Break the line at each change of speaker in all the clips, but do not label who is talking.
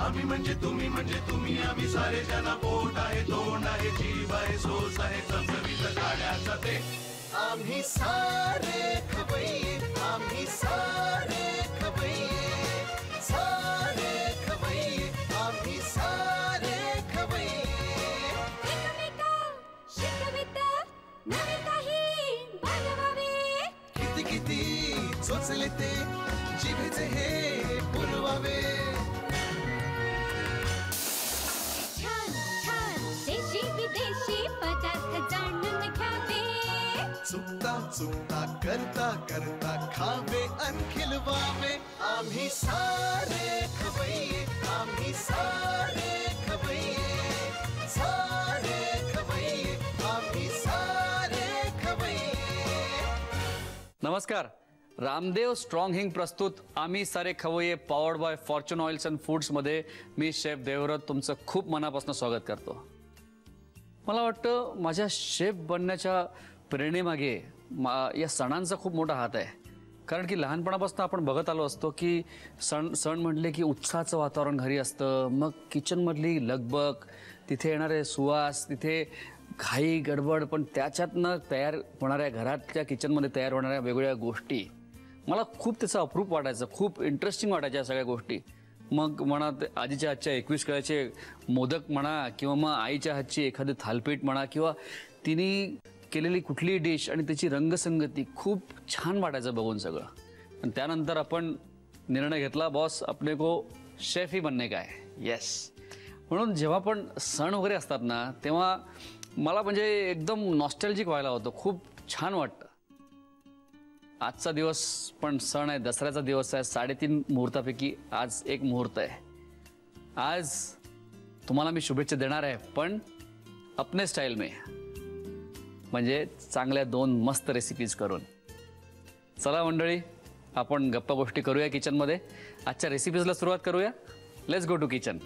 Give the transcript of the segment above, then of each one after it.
आम्ही म्हणजे तुम्ही आम्ही सारे जना पोट आहे तोंड आहे जीव आहे सोस आहे चमचमीत गाण्याचा ते आम्ही सारे खवय्ये आम्ही सारे खवय्ये सारे खवय्ये आम्ही सारे खवय्ये
एकमेका शिकवित नवे काही बनवावे
किती किती चोचले ते जिभेचे हे पुरवावे
छान छान देशी विदेशी पदार्थ जाणून घ्यावे
चुकता चुकता करता करता खावे अन खिलवावे आम्ही सारे खवय्ये आम्ही सारे खवय्ये सारे खवय्ये आम्ही सारे खवय्ये।
नमस्कार, रामदेव स्ट्रॉंग हिंग प्रस्तुत आम्ही सारे खवय्ये powered by Fortune oils and foods मध्ये मी शेफ देवव्रत तुमचं खूप मनापासून स्वागत करतो। मला वाटतं माझ्या शेफ बनण्याच्या प्रेरणेमागे या सणांचा खूप मोठा हात आहे, कारण की लहानपणापासून आपण बघत आलो असतो की सण म्हटले की उत्साहाचं वातावरण घरी असतं, मग किचनमधली लगबग, तिथे येणारे सुवास, तिथे घाई गडबड, पण त्याच्यातनं तयार होणाऱ्या घरातल्या किचनमध्ये तयार होणाऱ्या वेगवेगळ्या गोष्टी मला खूप त्याचं अप्रूप वाटायचं, खूप इंटरेस्टिंग वाटायच्या सगळ्या गोष्टी। मग म्हणा आजीच्या हातच्या 21 कळ्याचे मोदक म्हणा, किंवा मग आईच्या हातची एखादी थालपीठ म्हणा, किंवा तिने केलेली कुठली डिश आणि त्याची रंगसंगती खूप छान वाटायचं बघून सगळं। आणि त्यानंतर आपण निर्णय घेतला, बॉस अपने को शेफ ही बनने का है। येस, म्हणून जेव्हा पण सण वगैरे असतात ना, तेव्हा मला म्हणजे एकदम नॉस्टॅल्जिक व्हायला होतं, खूप छान वाटतं। आजचा दिवस पण सण आहे, दसऱ्याचा दिवस आहे, 3.5 मुहूर्तापैकी आज एक मुहूर्त आहे। आज तुम्हाला मी शुभेच्छा देणार आहे, पण अपने स्टाईल में, म्हणजे चांगल्या 2 मस्त रेसिपीज करून। चला मंडळी, आपण गप्पा गोष्टी करूया किचनमध्ये, आजच्या रेसिपीजला सुरुवात करूया। Let's go to kitchen.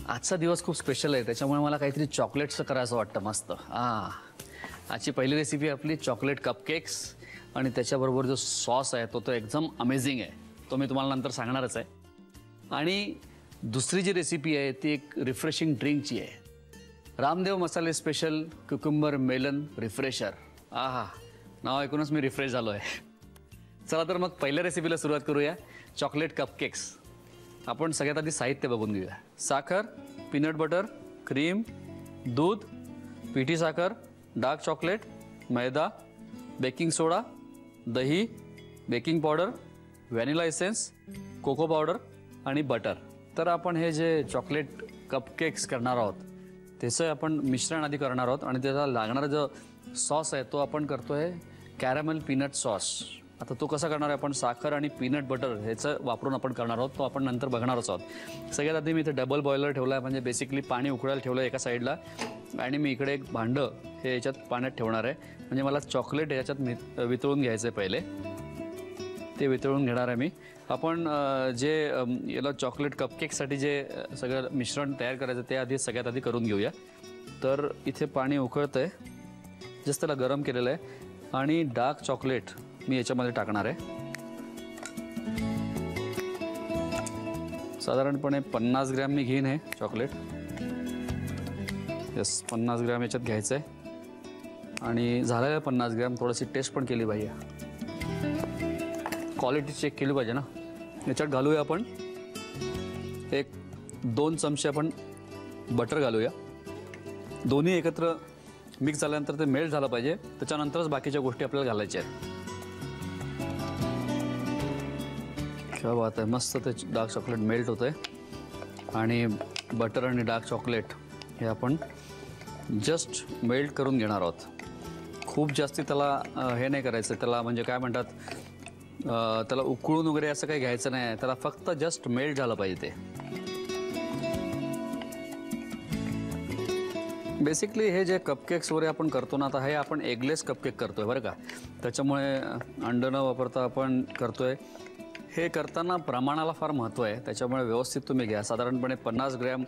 आजचा दिवस खूप स्पेशल आहे, त्याच्यामुळे मला काहीतरी चॉकलेट्सचं करायचं वाटतं मस्त। आजची पहिली रेसिपी आपली चॉकलेट कपकेक्स, आणि त्याच्याबरोबर जो सॉस आहे तो एकदम अमेझिंग आहे, तो मी तुम्हाला नंतर सांगणारच आहे। आणि दुसरी जी रेसिपी आहे ती एक रिफ्रेशिंग ड्रिंकची आहे, रामदेव मसाले स्पेशल क्युकुंबर मेलन रिफ्रेशर। नाव ऐकूनच मी रिफ्रेश झालो आहे। चला तर मग पहिल्या रेसिपीला सुरुवात करूया, चॉकलेट कपकेक्स। आपण सगळ्यात आधी साहित्य बघून घेऊया। साखर, पीनट बटर, क्रीम, दूध, पिठी साखर, डार्क चॉकलेट, मैदा, बेकिंग सोडा, दही, baking powder, vanilla essence, cocoa powder आणि बटर। तर आपण हे जे चॉकलेट कपकेक्स करणार आहोत त्याचं आपण मिश्रण आधी करणार आहोत, आणि त्याचा लागणारा जो सॉस आहे तो आपण करतोय कॅरमेल पीनट सॉस। आता तो कसा करणार आहे आपण, साखर आणि पीनट बटर ह्याचं वापरून आपण करणार आहोत, तो आपण नंतर बघणारच आहोत। सगळ्यात आधी मी इथे डबल बॉयलर ठेवला आहे, म्हणजे बेसिकली पाणी उकळायला ठेवलं आहे एका साईडला, आणि मी इकडे एक भांडं हे याच्यात पाण्यात ठेवणार आहे, म्हणजे मला चॉकलेट याच्यात वितळून घ्यायचं आहे, पहिले ते वितळून घेणार आहे मी। आपण जे याला चॉकलेट कपकेकसाठी जे सगळं मिश्रण तयार करायचं ते आधी सगळ्यात आधी करून घेऊया। तर इथे पाणी उकळतं आहे, जस्ट त्याला गरम केलेलं आहे, आणि डार्क चॉकलेट मी याच्यामध्ये टाकणार आहे। साधारणपणे 50 ग्रॅम मी घेईन हे चॉकलेट। यस, 50 ग्रॅम याच्यात घ्यायचं आहे, आणि झालेलं 50 ग्रॅम थोडीशी टेस्ट पण केली पाहिजे, क्वालिटी चेक केली पाहिजे ना। याच्यात घालूया आपण एक 2 चमचे आपण बटर घालूया। दोन्ही एकत्र मिक्स झाल्यानंतर ते मेल्ट झालं पाहिजे, त्याच्यानंतरच बाकीच्या गोष्टी आपल्याला घालायच्या आहेत। क्या बात आहे, मस्त ते डार्क चॉकलेट मेल्ट होतं आहे, आणि बटर आणि डार्क चॉकलेट हे आपण जस्ट मेल्ट करून घेणार आहोत। खूप जास्ती त्याला हे नाही करायचं, त्याला म्हणजे काय म्हणतात, त्याला उकळून वगैरे असं काही घ्यायचं नाही, त्याला फक्त जस्ट मेल्ट झालं पाहिजे ते। बेसिकली हे जे कपकेक्स वगैरे आपण करतो ना, आता हे आपण एगलेस कपकेक करतोय बरं का, त्याच्यामुळे अंड न वापरता आपण करतोय। हे करताना प्रमाणाला फार महत्त्व आहे, त्याच्यामुळे व्यवस्थित तुम्ही घ्या। साधारणपणे 50 ग्रॅम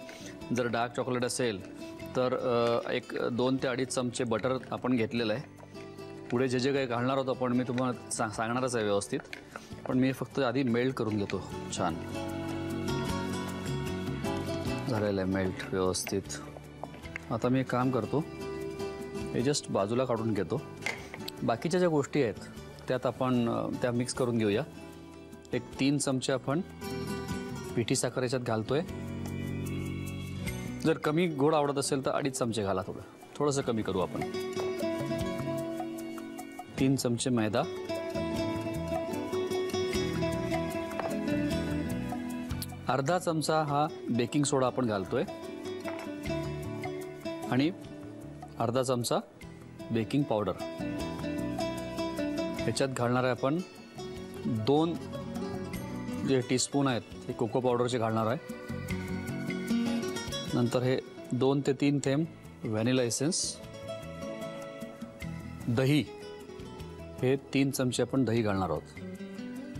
जर डार्क चॉकलेट असेल तर एक 2 ते 2.5 चमचे बटर आपण घेतलेलं आहे। पुढे जे जे काही घालणार होतो आपण मी तुम्हाला सांगणारच आहे व्यवस्थित, पण मी फक्त आधी मेल्ट करून घेतो छान। झालेलं आहे मेल्ट व्यवस्थित. आता मी एक काम करतो, हे जस्ट बाजूला काढून घेतो. बाकीच्या ज्या गोष्टी आहेत त्यात आपण त्या मिक्स करून घेऊया. एक 3 चमचे आपण पिठी साखर याच्यात घालतोय. जर कमी गोड आवडत असेल तर 2.5 चमचे घाला. थोडंसं कमी करू आपण. 3 चमचे मैदा, अर्धा चमचा हा बेकिंग सोडा आपण घालतोय आणि अर्धा चमचा बेकिंग पावडर. ह्याच्यात घालणार आहे आपण 2 जे टीस्पून आहेत ते कोको पावडरचे घालणार आहे. नंतर हे 2 ते 3 थेंब व्हॅनिला एसेन्स. दही, हे 3 चमचे आपण दही घालणार आहोत.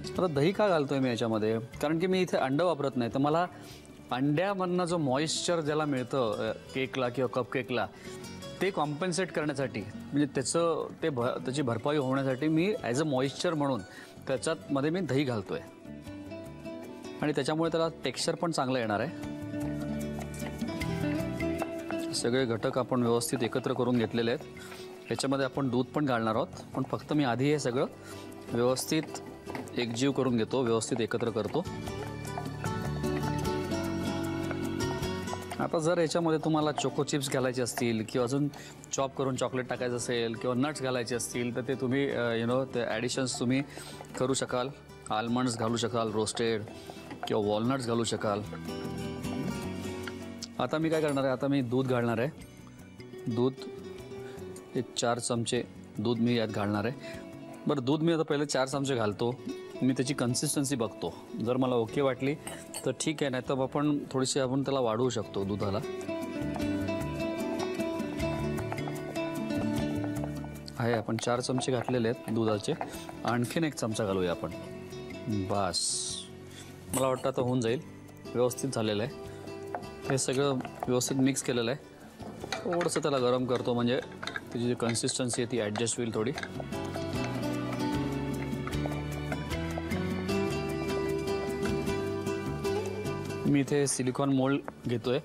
आता दही का घालतोय मी याच्यामध्ये, कारण की मी इथे अंड वापरत नाही. तर मला अंड्यामधनं जो मॉइश्चर ज्याला मिळतं केकला किंवा कप केकला ते कॉम्पन्सेट करण्यासाठी, म्हणजे त्याची भरपाई होण्यासाठी मी ॲज अ मॉइश्चर म्हणून त्याच्यामध्ये मी दही घालतोय आणि त्याच्यामुळे त्याला टेक्स्चर पण चांगलं येणार आहे. सगळे घटक आपण व्यवस्थित एकत्र करून घेतलेले आहेत. याच्यामध्ये आपण दूध पण घालणार आहोत, पण फक्त मी आधी हे सगळं व्यवस्थित एकजीव करून घेतो, व्यवस्थित एकत्र करतो. आता जर याच्यामध्ये तुम्हाला चोको चिप्स घालायचे असतील किंवा अजून चॉप करून चॉकलेट टाकायचं असेल किंवा नट्स घालायचे असतील तर ते तुम्ही ते ॲडिशन्स तुम्ही करू शकाल. आल्मंड्स घालू शकाल, रोस्टेड, किंवा वॉलनट्स घालू शकाल. आता मी काय करणार आहे, आता मी दूध घालणार आहे. दूध एक 4 चमचे दूध मी यात घालणार आहे. बरं, दूध मी आता पहिले 4 चमचे घालतो. मी त्याची कन्सिस्टन्सी बघतो. जर मला ओके वाटली तर ठीक आहे, नाही तर आपण त्याला वाढवू शकतो दुधाला. आहे आपण 4 चमचे घातलेले आहेत दुधाचे. आणखीन 1 चमचा घालूया आपण. बस, मला वाटतं आता होऊन जाईल. व्यवस्थित झालेलं आहे. हे सगळं व्यवस्थित मिक्स केलेलं आहे. थोडंसं त्याला गरम करतो म्हणजे त्याची जी कन्सिस्टन्सी आहे ती ॲडजस्ट होईल थोडी. मी इथे सिलिकॉन मोल्ड घेतोय.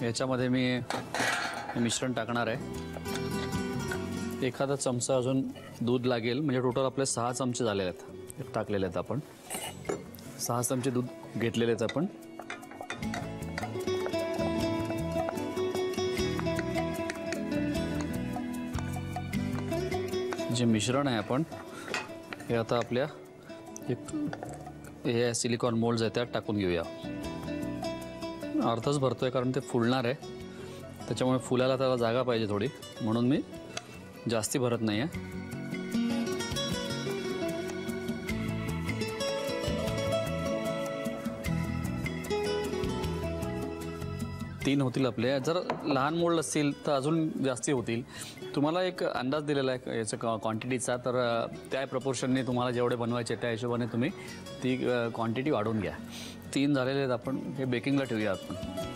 याच्यामध्ये मी मिश्रण टाकणार आहे. एखादा चमचा अजून दूध लागेल, म्हणजे टोटल आपले 6 चमचे झालेले आहेत टाकलेले आहेत आपण. 6 चमचे दूध घेतलेले आहेत आपण. जे मिश्रण आहे आपण हे आता आपल्या हे सिलिकॉन मोल्ड्स आहेत त्यात टाकून घेऊया. अर्धच भरतोय कारण ते फुलणार आहे, त्याच्यामुळे फुलायला त्याला जागा पाहिजे थोडी, म्हणून मी जास्ती भरत नाही आहे. तीन होतील आपले. जर लहान मोल्ड असतील तर अजून जास्ती होतील. तुम्हाला एक अंदाज दिलेला आहे याचा क्वांटिटीचा, तर त्या प्रपोर्शनने तुम्हाला जेवढे बनवायचे त्या हिशोबाने तुम्ही ती क्वांटिटी वाढवून घ्या. 3 झालेले आहेत. आपण हे बेकिंगला ठेवूया. आपण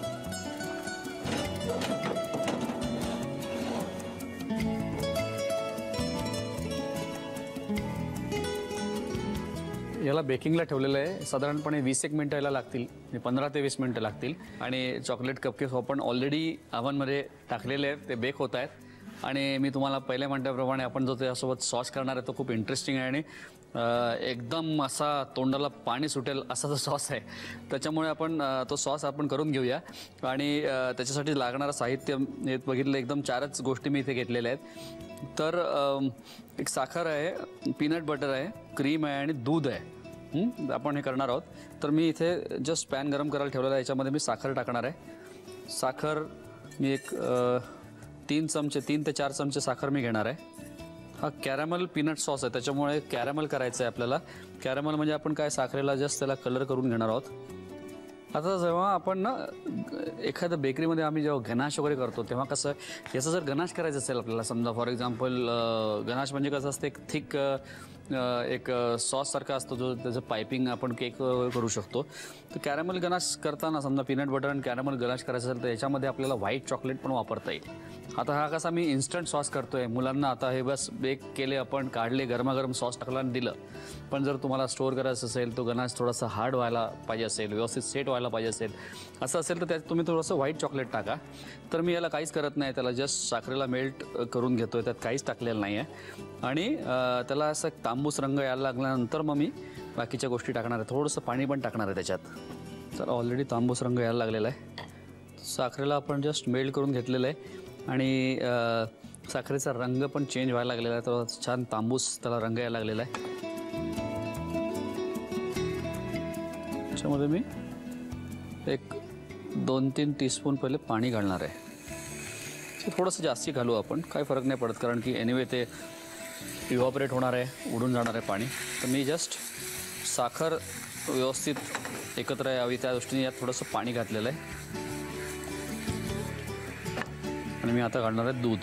याला बेकिंगला ठेवलेलं आहे. साधारणपणे 20 मिनिटं याला लागतील, 15 ते 20 मिनिटं लागतील. आणि चॉकलेट कपकेक्स आपण ऑलरेडी ओव्हनमध्ये टाकलेले आहेत, ते बेक होत आहेत. आणि मी तुम्हाला पहिले म्हटल्याप्रमाणे आपण जो त्यासोबत सॉस करणार आहे तो खूप इंटरेस्टिंग आहे आणि एकदम असा तोंडाला पाणी सुटेल असा जो सॉस आहे. त्याच्यामुळे आपण तो सॉस आपण करून घेऊया. आणि त्याच्यासाठी लागणारं साहित्य हे बघितलं, एकदम 4च गोष्टी मी इथे घेतलेल्या आहेत. तर एक साखर आहे, पीनट बटर आहे, क्रीम आहे आणि दूध आहे. आपण हे करणार आहोत. तर मी इथे जस्ट पॅन गरम करायला ठेवलेला आहे. याच्यामध्ये मी साखर टाकणार आहे. साखर मी एक 3 ते 4 चमचे साखर मी घेणार आहे. हा कॅरॅमल पीनट सॉस आहे, त्याच्यामुळे कॅरॅमल करायचं आहे आपल्याला. कॅरॅमल म्हणजे आपण काय साखरेला जस्ट त्याला कलर करून घेणार आहोत. आता जेव्हा आपण ना एखाद्या बेकरीमध्ये आम्ही जेव्हा गनाश वगैरे करतो तेव्हा कसं याचा जर गनाश करायचं असेल आपल्याला, समजा फॉर एक्झाम्पल गनाश म्हणजे कसं असतं, एक थिक एक सॉससारखा असतो जो त्याचं पायपिंग आपण केक करू शकतो. तर कॅरमल गनाश करताना समजा पीनट बटर आणि कॅरमल गनाश करायचं असेल तर याच्यामध्ये आपल्याला व्हाईट चॉकलेट पण वापरता येईल. आता हा कसा मी इन्स्टंट सॉस करतोय मुलांना. आता हे बस बेक केले आपण, काढले, गरमागरम सॉस टाकला आणि दिलं. पण जर तुम्हाला स्टोअर करायचं असेल तो गनाश थोडासा हार्ड व्हायला पाहिजे असेल, व्यवस्थित सेट व्हायला पाहिजे असेल असं असेल तर त्यात तुम्ही थोडंसं व्हाईट चॉकलेट टाका. तर मी याला काहीच करत नाही, त्याला जस्ट साखरेला मेल्ट करून घेतोय, त्यात काहीच टाकलेलं नाही आहे. आणि त्याला असं तांबूस रंग यायला लागल्यानंतर मग मी बाकीच्या गोष्टी टाकणार आहे. थोडंसं पाणी पण टाकणार आहे त्याच्यात. तर ऑलरेडी तांबूस रंग यायला लागलेला आहे. साखरेला आपण जस्ट मेल्ट करून घेतलेलं आहे आणि साखरेचा रंग पण चेंज व्हायला लागलेला आहे. तर छान तांबूस त्याला रंग यायला लागलेला आहे. त्याच्यामध्ये मी एक 2-3 टीस्पून पहिले पाणी घालणार आहे. थोडंसं जास्ती घालू आपण, काही फरक नाही पडत कारण की एनिवे ते इव्हॉपरेट होणार आहे, उडून जाणार आहे पाणी. तर मी जस्ट साखर व्यवस्थित एकत्र यावी त्या दृष्टीने यात थोडंसं पाणी घातलेलं आहे. आणि मी आता घालणार आहे दूध.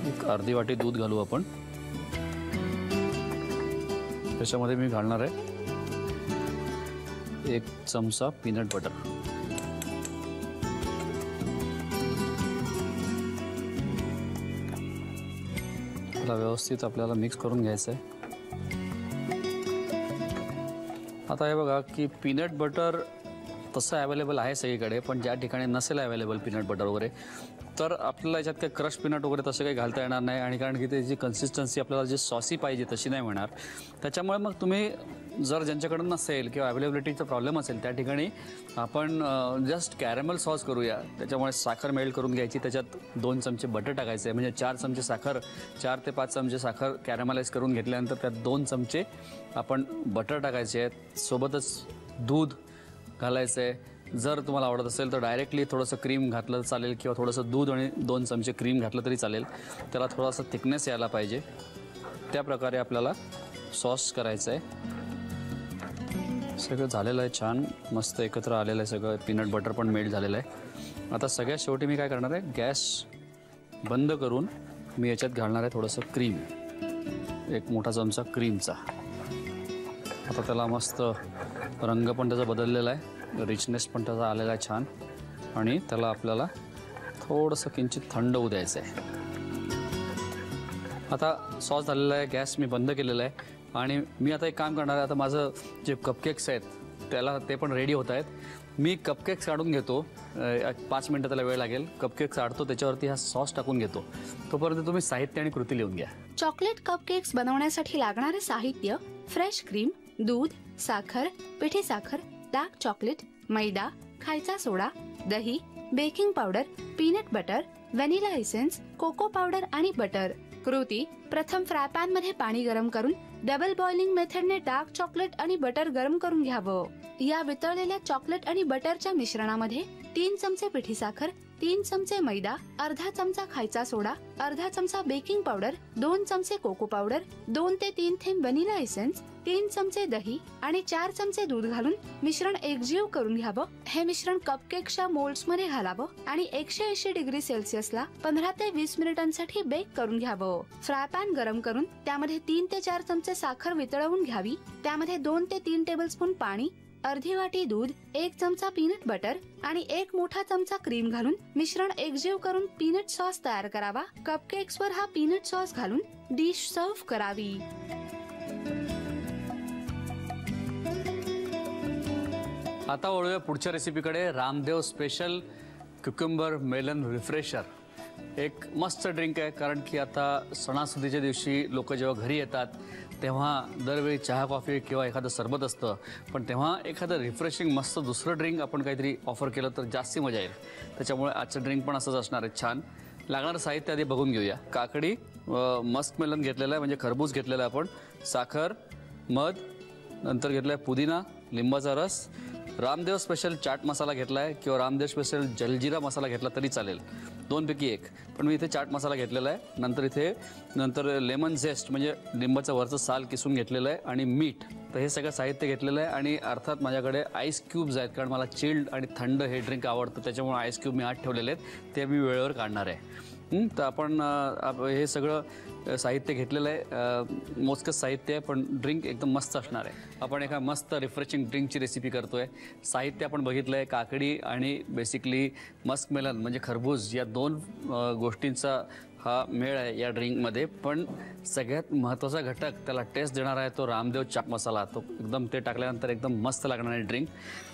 एक अर्धी वाटी दूध घालू आपण. त्याच्यामध्ये मी घालणार आहे 1 चमचा पीनट बटर. त्याला व्यवस्थित आपल्याला मिक्स करून घ्यायचं आहे. आता हे बघा की पीनट बटर तसं अवेलेबल आहे सगळीकडे, पण ज्या ठिकाणी नसेल अवेलेबल पीनट बटर वगैरे तर आपल्याला याच्यात काही क्रश पीनट वगैरे तसं काही घालता येणार नाही. आणि कारण की त्याची कन्सिस्टन्सी आपल्याला जी सॉसी पाहिजे तशी नाही मिळणार. त्याच्यामुळे मग तुम्ही जर ज्यांच्याकडून नसेल किंवा अवेलेबिलिटीचा प्रॉब्लेम असेल त्या ठिकाणी आपण जस्ट कॅरमल सॉस करूया. त्याच्यामुळे साखर मेल्ट करून घ्यायची, त्याच्यात 2 चमचे बटर टाकायचे, म्हणजे 4 चमचे साखर, 4 ते 5 चमचे साखर कॅरमलाइज करून घेतल्यानंतर त्यात 2 चमचे आपण बटर टाकायचे आहेत. सोबतच दूध घालायचं आहे. जर तुम्हाला आवडत असेल तर डायरेक्टली थोडंसं क्रीम घातलं तर चालेल किंवा थोडंसं दूध आणि 2 चमचे क्रीम घातलं तरी चालेल. त्याला थोडासा थिकनेस यायला पाहिजे. त्या प्रकारे आपल्याला सॉस करायचं आहे. सगळं झालेलं आहे, छान मस्त एकत्र आलेलं आहे सगळं. पीनट बटर पण मेल्ट झालेलं आहे. आता सगळ्यात शेवटी मी काय करणार आहे, गॅस बंद करून मी याच्यात घालणार आहे थोडंसं क्रीम. 1 मोठा चमचा क्रीमचा. आता त्याला मस्त रंग पण त्याचा बदललेला आहे, रिचनेस पण त्याचा आलेला आहे छान. आणि त्याला आपल्याला थोडंसं किंचित थंड होऊ द्यायचं आहे. आता सॉस झालेला आहे, गॅस मी बंद केलेला आहे. आणि मी आता एक काम करणार आहे, आता माझं जे कपकेक्स आहेत त्याला ते पण रेडी होत आहेत. मी कपकेक्स काढून घेतो, 5 मिनटं त्याला वेळ लागेल. कपकेक्स काढतो, त्याच्यावरती हा सॉस टाकून घेतो. तोपर्यंत तुम्ही साहित्य आणि कृती लिहून घ्या.
चॉकलेट कपकेक्स बनवण्यासाठी लागणारे साहित्य: फ्रेश क्रीम, दूध, साखर, पिठी साखर, डार्क चॉकलेट, मैदा, खायचा सोडा, दही, baking powder, peanut butter, vanilla essence, cocoa powder आणि बटर. कृती: प्रथम फ्राय पॅन मध्ये पाणी गरम करून डबल बॉइलिंग मेथडने डार्क चॉकलेट आणि बटर गरम करून घ्यावं. या वितळलेल्या चॉकलेट आणि बटरच्या मिश्रणामध्ये 3 चमचे पिठी साखर, 3 चमचे मैदा, अर्धा चमचा खायचा सोडा, अर्धा चमचा बेकिंग पावडर, 2 चमचे कोको पावडर, 2 ते 3 थेंब व्हॅनिला एसेन्स, 3 चमचे दही आणि 4 चमचे दूध घालून मिश्रण एकजीव करून घ्यावं. हे मिश्रण कपकेकच्या मोल्ड्स मध्ये घालावं आणि 180 डिग्री सेल्सिअसला 15 ते 20 मिनिटांसाठी बेक करून घ्यावं. फ्राय पॅन गरम करून त्यामध्ये 3 ते 4 चमचे साखर वितळवून घ्यावी. त्यामध्ये 2 ते 3 टेबलस्पून पाणी, अर्धी वाटी दूध, 1 चमचा पीनट बटर आणि 1 मोठा चमचा क्रीम घालून मिश्रण एकजीव करून पीनट सॉस तयार करावा. कपकेक्सवर हा पीनट सॉस घालून डिश सर्व्ह करावी.
आता वळूया पुढच्या रेसिपीकडे. Ramdev special cucumber melon refresher. एक मस्त ड्रिंक आहे, कारण की आता सणासुदीच्या दिवशी लोक जेव्हा घरी येतात तेव्हा दरवेळी चहा कॉफी किंवा एखादं सरबत असतं, पण तेव्हा एखादं रिफ्रेशिंग मस्त दुसरं ड्रिंक आपण काहीतरी ऑफर केलं तर जास्ती मजा येईल. त्याच्यामुळे आजचं ड्रिंक पण असंच असणार आहे छान. लागणारं साहित्य आधी बघून घेऊया. काकडी, मस्क मेलन घेतलेलं आहे म्हणजे खरबूज घेतलेलं आहे आपण, साखर, मध, नंतर घेतला आहे पुदिना, लिंबाचा रस, रामदेव स्पेशल चाट मसाला घेतला आहे किंवा रामदेव स्पेशल जलजिरा मसाला घेतला तरी चालेल, 2 पैकी 1. पण मी इथे चाट मसाला घेतलेला आहे. नंतर लेमन झेस्ट म्हणजे लिंबाचं वरचं साल किसून घेतलेलं आहे आणि मीठ. तर हे सगळं साहित्य घेतलेलं आहे. आणि अर्थात माझ्याकडे आईस क्यूब्स आहेत, कारण मला चिल्ड आणि थंड हे ड्रिंक आवडतं, त्याच्यामुळे आईस क्यूब मी आत ठेवलेले आहेत, ते मी वेळेवर काढणार आहे. तर आपण हे सगळं साहित्य घेतलेलं आहे, मोजकंच साहित्य आहे पण ड्रिंक एकदम मस्त असणार आहे. आपण एका मस्त रिफ्रेशिंग ड्रिंकची रेसिपी करतोय. साहित्य आपण बघितलं आहे, काकडी आणि बेसिकली मस्कमेलन म्हणजे खरबूज या 2 गोष्टींचा हा मेळ आहे या ड्रिंकमध्ये. पण सगळ्यात महत्त्वाचा घटक त्याला टेस्ट देणारा आहे तो रामदेव चाट मसाला. तो एकदम ते टाकल्यानंतर एकदम मस्त लागणार आहे ड्रिंक.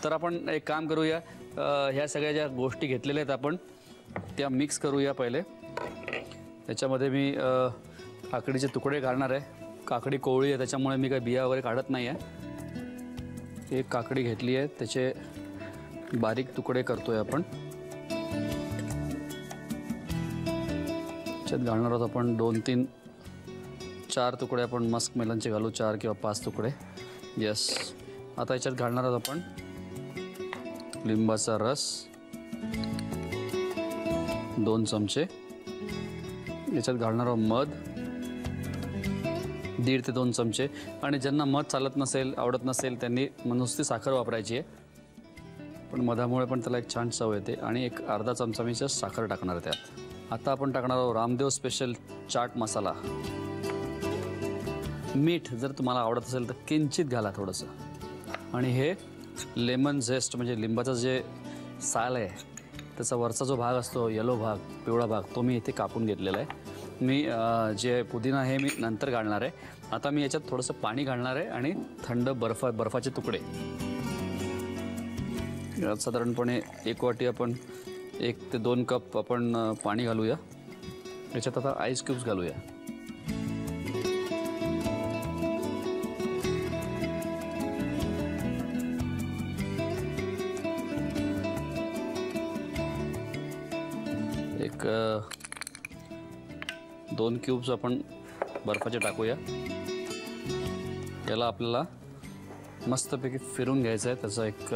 तर आपण एक काम करूया, ह्या सगळ्या ज्या गोष्टी घेतलेल्या आहेत आपण त्या मिक्स करूया. पहिले त्याच्यामध्ये मी काकडीचे तुकडे घालणार आहे. काकडी कोवळी आहे त्याच्यामुळे मी काही बिया वगैरे काढत नाही आहे. एक काकडी घेतली आहे, त्याचे बारीक तुकडे करतोय आपण. त्याच्यात घालणार आहोत आपण 2, 3, 4 तुकडे आपण मस्क मेलनचे घालू, 4 किंवा 5 तुकडे. यस. आता याच्यात घालणार आहोत आपण लिंबाचा रस 2 चमचे. याच्यात घालणार आहोत मध 1.5 ते 2 चमचे. आणि ज्यांना मध चालत नसेल, आवडत नसेल त्यांनी नुसती साखर वापरायची आहे, पण मधामुळे पण त्याला एक छान चव येते. आणि एक अर्धा चमचा मी साखर टाकणार त्यात. आता आपण टाकणार आहोत रामदेव स्पेशल चाट मसाला. मीठ जर तुम्हाला आवडत असेल तर किंचित घाला थोडंसं. आणि हे लेमन झेस्ट म्हणजे लिंबाचं जे साल आहे त्याचा वरचा जो भाग असतो, येलो भाग, पिवळा भाग, तो मी इथे कापून घेतलेला आहे. मी जे पुदिना आहे मी नंतर घालणार आहे. आता मी याच्यात थोडंसं पाणी घालणार आहे आणि थंड बर्फाचे तुकडे. साधारणपणे 1 वाटी आपण 1 ते 2 कप आपण पाणी घालूया. याच्यात आता आईस क्यूब्स घालूया. एक 2 क्यूब्स आपण बर्फाचे टाकूया. याला आपल्याला मस्तपैकी फिरून घ्यायचं आहे. त्याचा एक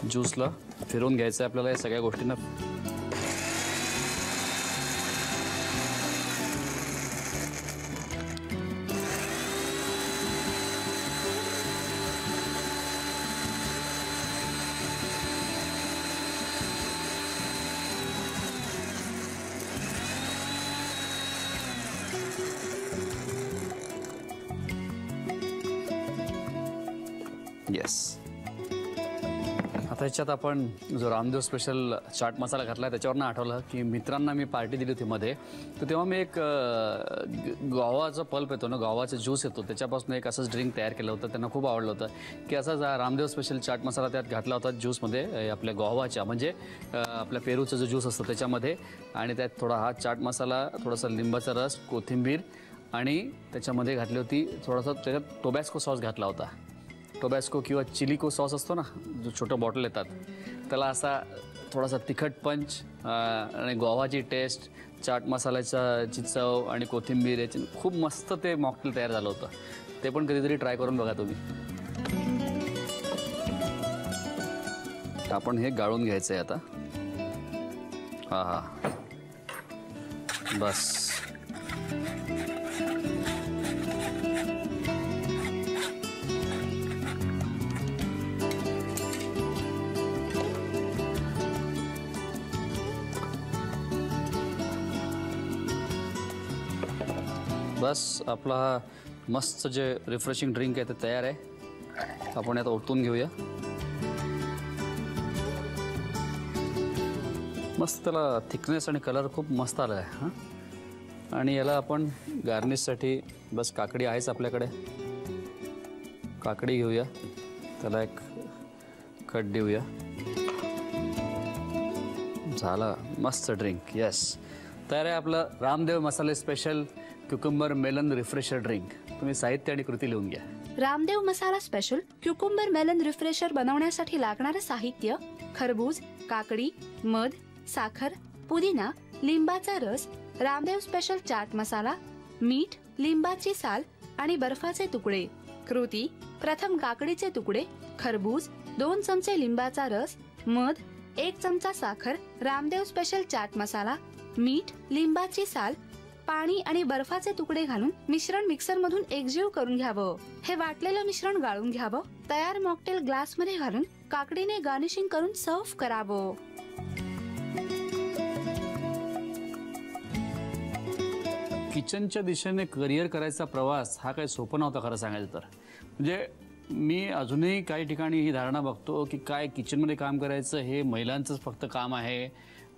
ज्यूसला फिरून घ्यायचं आहे आपल्याला या सगळ्या गोष्टींना. येस. आता ह्याच्यात आपण जो रामदेव स्पेशल चाट मसाला घातला आहे त्याच्यावरनं आठवलं की मित्रांना मी पार्टी दिली होती मध्ये, तर तेव्हा मी एक गव्हाचा पल्प येतो ना, गव्हाचा ज्यूस येतो, त्याच्यापासून एक असंच ड्रिंक तयार केलं होतं. त्यांना खूप आवडलं होतं की असाच रामदेव स्पेशल चाट मसाला त्यात घातला होता ज्यूसमध्ये, आपल्या गव्हाच्या म्हणजे आपल्या पेरूचा जो ज्यूस असतो त्याच्यामध्ये. आणि त्यात थोडा हा चाट मसाला, थोडासा लिंबाचा रस, कोथिंबीर आणि त्याच्यामध्ये घातली होती थोडासा त्याच्यात टोबॅस्को सॉस घातला होता. टोबॅस्को किंवा चिलिको सॉस असतो ना, जो छोटं बॉटल येतात, त्याला असा थोडासा तिखट पंच आणि गोवाची टेस्ट, चाट मसाल्याची चव आणि कोथिंबीर याची खूप मस्त ते मॉकटेल तयार झालं होतं. ते पण कधीतरी ट्राय करून बघा तुम्ही. आपण हे गाळून घ्यायचं आहे आता. हा बस. बस आपला हा मस्त जे रिफ्रेशिंग ड्रिंक आहे ते तयार आहे. आपण आता ओतून घेऊया. मस्त त्याला थिकनेस आणि कलर खूप मस्त आला आहे. हां, आणि याला आपण गार्निशसाठी बस काकडी आहेच आपल्याकडे. काकडी घेऊया, त्याला एक कट देऊया. झाला मस्त ड्रिंक. येस, तयार आहे आपलं रामदेव मसाले स्पेशल क्युकुंबर मेलन रिफ्रेशर ड्रिंक. तुम्ही साहित्य आणि कृती लिहून घ्या.
रामदेव मसाला स्पेशल क्युकुंबर मेलन रिफ्रेशर बनवण्यासाठी लागणारे साहित्य: खरबूज, काकडी, मध, साखर, पुदिना, लिंबाचा रस, रामदेव स्पेशल चाट मसाला, मीठ, लिंबाची साल आणि बर्फाचे तुकडे. कृती: प्रथम काकडीचे तुकडे, खरबूज, 2 चमचे लिंबाचा रस, मध, 1 चमचा साखर, रामदेव स्पेशल चाट मसाला, मीठ, लिंबाची साल, पाणी आणि बर्फाचे तुकडे घालून मिश्रण मिक्सर मधून एकजीव करून घ्यावं. हे वाटलेलं मिश्रण गाळून घ्यावं. तयार मॉकटेल ग्लास मध्ये घालून काकडीने गार्निशिंग करून सर्व्ह करावं.
किचनच्या दिशेने करिअर करायचा प्रवास हा काही सोपा नव्हता खरं सांगायचं तर. म्हणजे मी अजूनही काही ठिकाणी ही धारणा बघतो की काय किचनमध्ये काम करायचं हे महिलांचंच फक्त काम आहे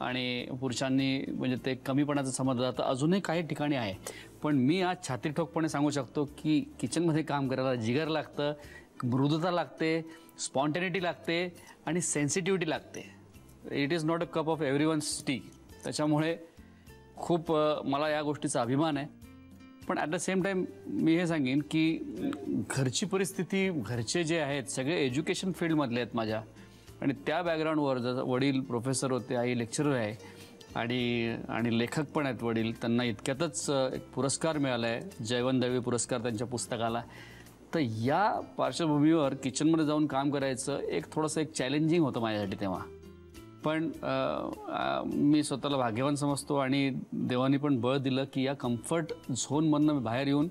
आणि पुरुषांनी म्हणजे ते कमीपणाचं समजलं जातं. अजूनही काही ठिकाणी आहे. पण मी आज छातीठोकपणे सांगू शकतो की किचनमध्ये काम करायला जिगर लागतं, मृदुता लागते, स्पॉन्टेनिटी लागते आणि सेन्सिटिव्हिटी लागते. It is not a cup of everyone's T. त्याच्यामुळे खूप मला या गोष्टीचा अभिमान आहे. पण ॲट द सेम टाईम मी हे सांगेन की घरची परिस्थिती, घरचे जे आहेत सगळे एज्युकेशन फील्डमधले आहेत माझ्या, आणि त्या बॅकग्राऊंडवर जसं वडील प्रोफेसर होते, आई लेक्चरर आहे आणि लेखक पण आहेत वडील. त्यांना इतक्यातच एक पुरस्कार मिळाला आहे, जयवंत दळवी पुरस्कार त्यांच्या पुस्तकाला. तर या पार्श्वभूमीवर किचनमध्ये जाऊन काम करायचं थोडंसं एक चॅलेंजिंग होतं माझ्यासाठी तेव्हा. पण मी स्वतःला भाग्यवान समजतो आणि देवानी पण बळ दिलं की या कम्फर्ट झोनमधनं मी बाहेर येऊन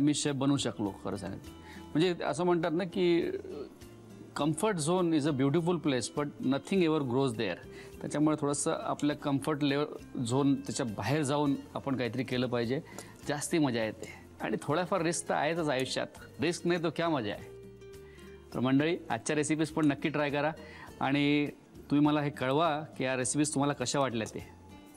मी शेफ बनवू शकलो खरं सांगायचं. म्हणजे असं म्हणतात ना की comfort zone is a beautiful place but nothing ever grows there. त्याच्यामुळे थोडंसं आपल्या कम्फर्ट झोन त्याच्या बाहेर जाऊन आपण काहीतरी केलं पाहिजे, जास्ती मजा येते. आणि थोड्याफार रिस्क तर आहेतच आयुष्यात, रिस्क नाही तो क्या मजा आहे. तर मंडळी, आजच्या रेसिपीज पण नक्की ट्राय करा आणि तुम्ही मला हे कळवा की या रेसिपीज तुम्हाला कशा वाटल्या ते.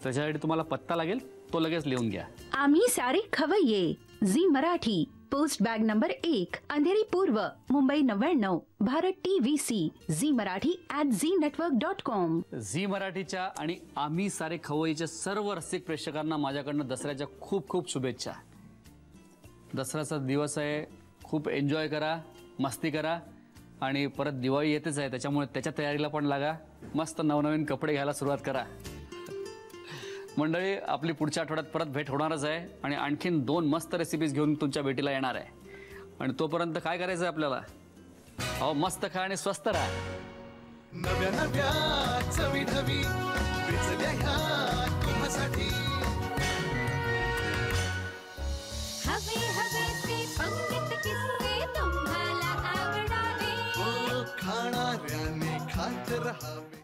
त्याच्यासाठी तुम्हाला पत्ता लागेल तो लगेच लिहून घ्या.
आम्ही सारे खवय्ये, Zee Marathi, post bag number 1, Andheri पूर्व, मुंबई 99, भारत TVC, झी मराठी @ZeeNetwork.com.
झी मराठीच्या आणि आम्ही सारे खवय्येच्या सर्व रसिक प्रेक्षकांना माझ्याकडनं दसऱ्याच्या खूप खूप शुभेच्छा. दसऱ्याचा दिवस आहे, खूप एन्जॉय करा, मस्ती करा आणि परत दिवाळी येतेच आहे, त्याच्यामुळे त्याच्या तयारीला पण लागा. मस्त नवनवीन कपडे घ्यायला सुरुवात करा. मंडळी, आपली पुढच्या आठवड्यात परत भेट होणारच आहे आणि आणखीन 2 मस्त रेसिपीज घेऊन तुमच्या भेटीला येणार आहे. आणि तोपर्यंत काय करायचं आहे आपल्याला? अहो, मस्त खा आणि स्वस्त राहा.
नव्या नव्या चवी ढवी विचल्या ह्या तुम्हासाठी.
हवे हवे ते पंडित किस्से तुम्हाला आवडावे.
खाणाऱ्याने खात रहावे.